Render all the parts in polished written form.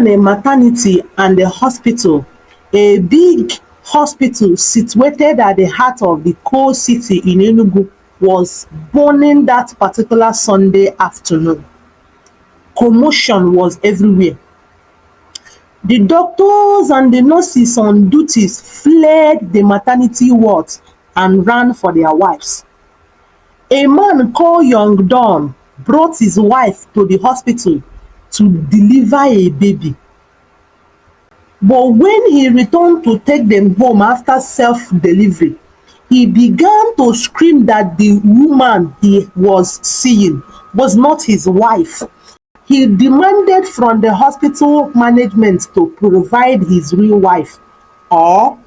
ran a maternity and a hospital, a big hospital situated at the heart of the coal city in Enugu, was burning that particular Sunday afternoon. Commotion was everywhere. The doctors and the nurses on duties fled the maternity wards and ran for their wives. A man called Young Don brought his wife to the hospital to deliver a baby. But when he returned to take them home after self-delivery, he began to scream that the woman he was seeing was not his wife. He demanded from the hospital management to provide his real wife. Or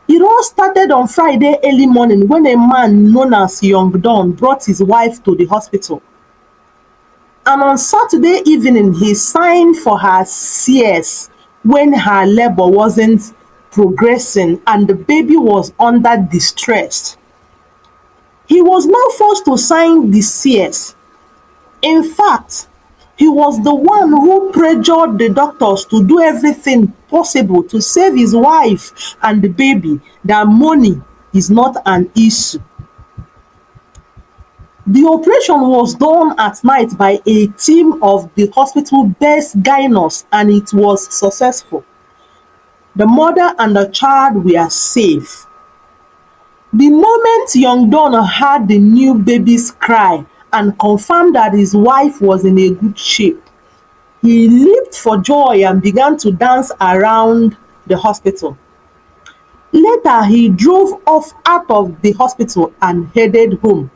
it all started on Friday early morning when a man known as Young Don brought his wife to the hospital. And on Saturday evening, he signed for her CS when her labor wasn't progressing and the baby was under distress. He was now forced to sign the CS. In fact, he was the one who pressured the doctors to do everything possible to save his wife and the baby, that money is not an issue. The operation was done at night by a team of the hospital's best gynaecologists and it was successful. The mother and the child were safe. The moment Young Don heard the new baby's cry and confirmed that his wife was in a good shape, he leaped for joy and began to dance around the hospital. Later, he drove off out of the hospital and headed home.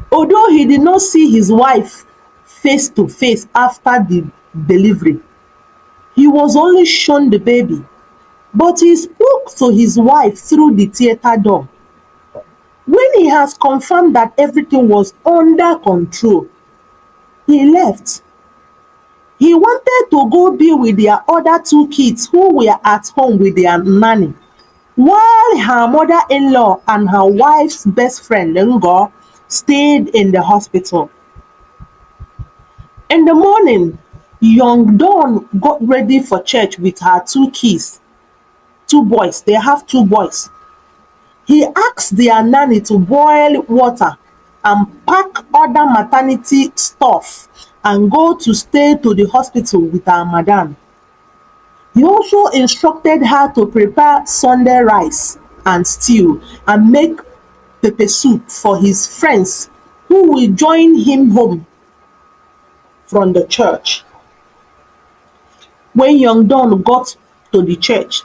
Although he did not see his wife face to face after the delivery, he was only shown the baby, but he spoke to his wife through the theater door. When he has confirmed that everything was under control, he left. He wanted to go be with their other two kids who were at home with their nanny, while her mother-in-law and her wife's best friend, Ngo, stayed in the hospital. In the morning, Young Don got ready for church with her two kids, two boys. They have two boys. He asked their nanny to boil water and pack other maternity stuff and go to stay to the hospital with her madam. He also instructed her to prepare Sunday rice and stew and make pepper soup for his friends who will join him home from the church. When Young Don got to the church,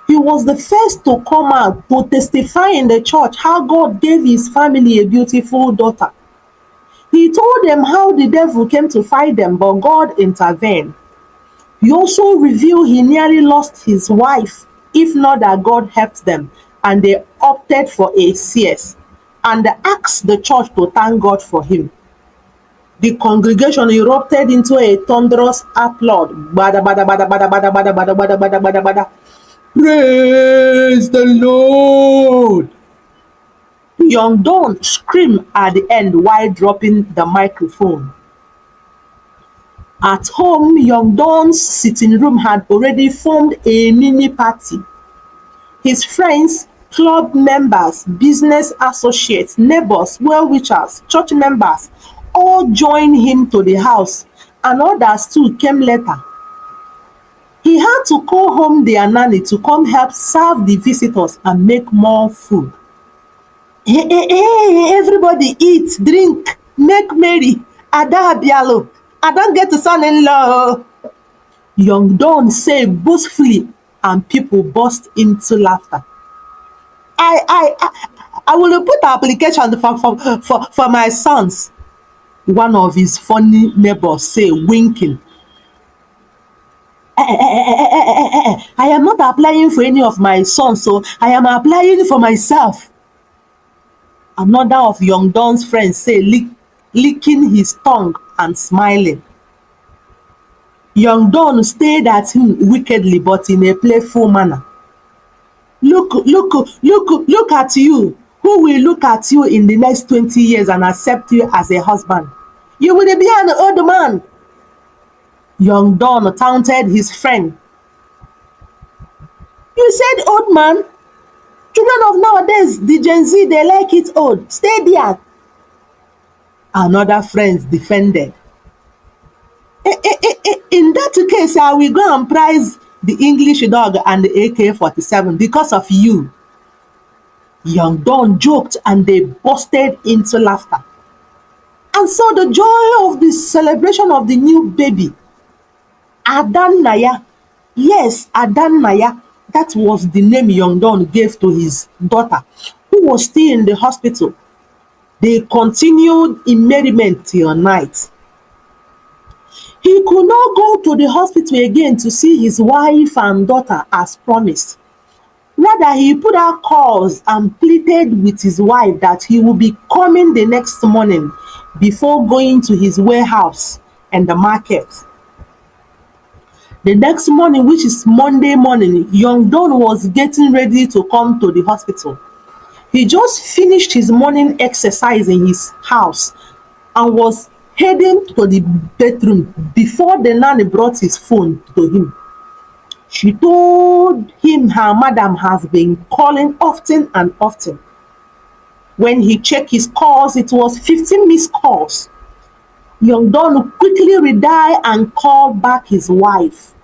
he was the first to come out to testify in the church how God gave his family a beautiful daughter. He told them how the devil came to fight them, but God intervened. He also revealed he nearly lost his wife, if not that God helped them, and they opted for a CS, and asked the church to thank God for him. The congregation erupted into a thunderous applause. Bada, bada, bada, bada, bada, bada, bada, bada, bada, bada, bada. Praise the Lord! Young Don screamed at the end while dropping the microphone. At home, Young Don's sitting room had already formed a mini party. His friends, club members, business associates, neighbors, well-wishers, church members all joined him to the house, and others too came later. He had to call home their nanny to come help serve the visitors and make more food. Hey, everybody eat, drink, make merry. Ada Bialo, I don't get a son-in-law. Young Don said boastfully, and people burst into laughter. I will put application for my sons. One of his funny neighbors said, winking. I am not applying for any of my sons, so I am applying for myself. Another of Young Don's friends said, licking his tongue and smiling. Young Don stared at him wickedly but in a playful manner. Look at you. Who will look at you in the next 20 years and accept you as a husband? You will be an old man. Young Don taunted his friend. You said old man? Children of nowadays, the Gen Z, they like it old. Stay there. Another friend defended. In that case, I will go and prize the English dog and the AK-47 because of you. Young Don joked and they busted into laughter. And so the joy of the celebration of the new baby, Adanaya, yes, Adanaya, that was the name Young Don gave to his daughter, who was still in the hospital. They continued in merriment till night. He could not go to the hospital again to see his wife and daughter as promised. Rather, he put out calls and pleaded with his wife that he would be coming the next morning before going to his warehouse and the market. The next morning, which is Monday morning, Young Don was getting ready to come to the hospital. He just finished his morning exercise in his house and was heading to the bedroom before the nanny brought his phone to him. She told him her madam has been calling often and often. When he checked his calls, it was 15 missed calls. Young Don quickly redialed and called back his wife.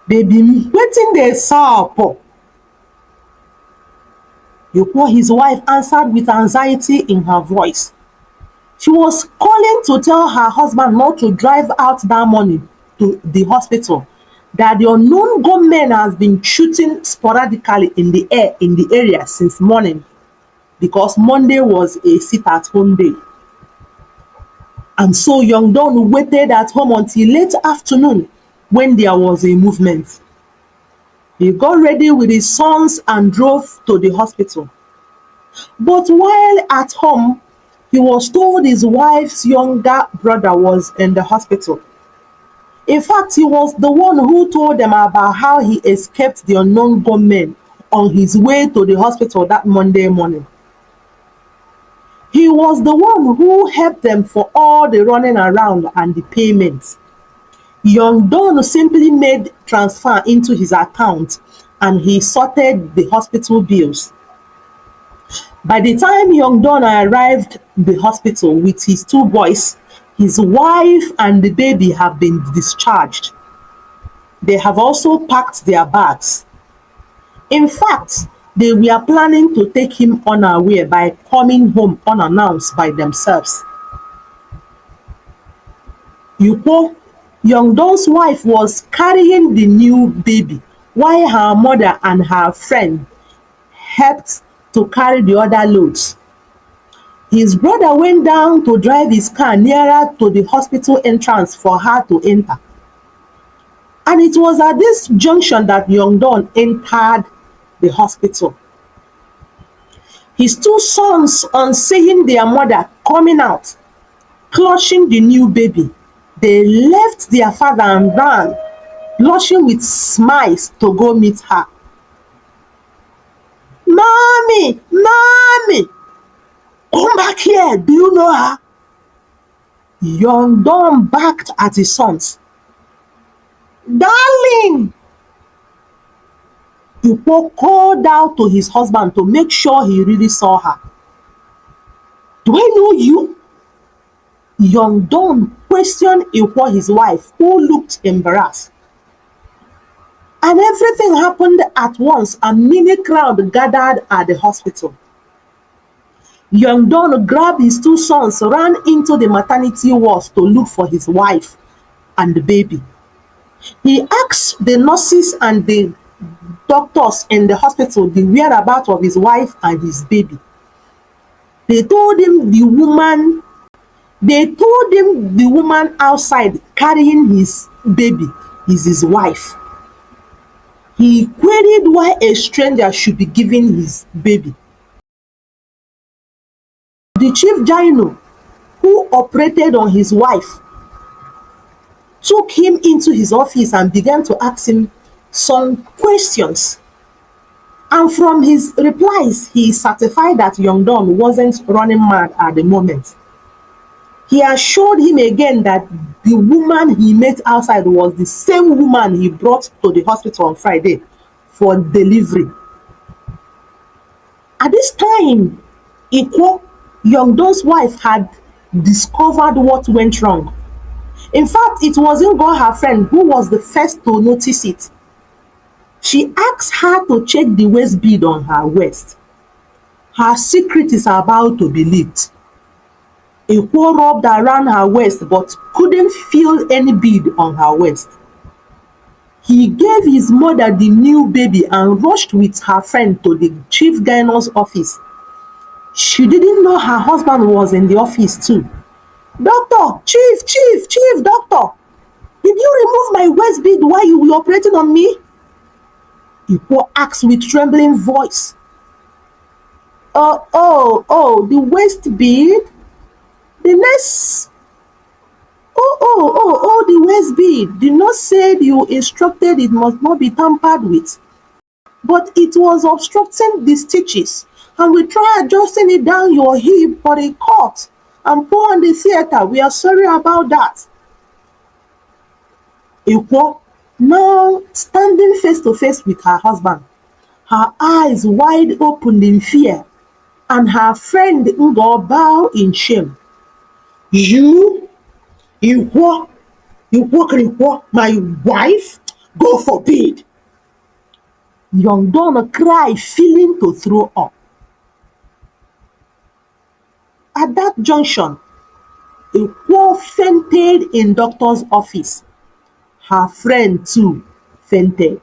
They been waiting there, sir. His wife answered with anxiety in her voice. She was calling to tell her husband not to drive out that morning to the hospital, that the unknown gunman has been shooting sporadically in the air in the area since morning, because Monday was a sit-at-home day. And so Young Don waited at home until late afternoon when there was a movement. He got ready with his sons and drove to the hospital. But while at home, he was told his wife's younger brother was in the hospital. In fact, he was the one who told them about how he escaped the unknown gunmen on his way to the hospital that Monday morning. He was the one who helped them for all the running around and the payments. Young Don simply made transfer into his account and he sorted the hospital bills. By the time Young Don arrived at the hospital with his two boys, his wife and the baby have been discharged. They have also packed their bags. In fact, they were planning to take him unaware by coming home unannounced by themselves. Young Don's wife was carrying the new baby while her mother and her friend helped to carry the other loads. His brother went down to drive his car nearer to the hospital entrance for her to enter. And it was at this junction that Young Don entered the hospital. His two sons, on seeing their mother coming out, clutching the new baby, they left their father and ran, blushing with smiles to go meet her. Mommy, mommy, come back here. Do you know her? Young Don barked at his sons. Darling! Ikwo called out to his husband to make sure he really saw her. Do I know you? Young Don questioned Ikwo, his wife, who looked embarrassed. And everything happened at once. A mini crowd gathered at the hospital. Young Don grabbed his two sons, ran into the maternity wards to look for his wife and the baby. He asked the nurses and the doctors in the hospital the whereabouts of his wife and his baby. They told him the woman outside carrying his baby is his wife. He queried why a stranger should be giving his baby. The chief gyno, who operated on his wife, took him into his office and began to ask him some questions. And from his replies, he certified that Young Don wasn't running mad at the moment. He assured him again that the woman he met outside was the same woman he brought to the hospital on Friday for delivery. At this time, Ikwo, Young Don's wife, had discovered what went wrong. In fact, it wasn't God, her friend, who was the first to notice it. She asked her to check the waist bead on her waist. Her secret is about to be leaked. Ikwo rubbed around her waist but couldn't feel any bead on her waist. He gave his mother the new baby and rushed with her friend to the chief gyno's office. She didn't know her husband was in the office too. Doctor, chief, doctor, did you remove my waist bead while you were operating on me? Ikwo asked with trembling voice. The waist bead? The nurse, the waist bead. The nurse said you instructed it must not be tampered with. But it was obstructing the stitches, and we tried adjusting it down your hip, but it caught and pulled on the theater. We are sorry about that. Ikwo, now standing face to face with her husband, her eyes wide open in fear, and her friend Ngo bow in shame. You, Ikwo, my wife? God forbid! Young Don cried, feeling to throw up. At that junction, Ikwo fainted in doctor's office. Her friend too fainted.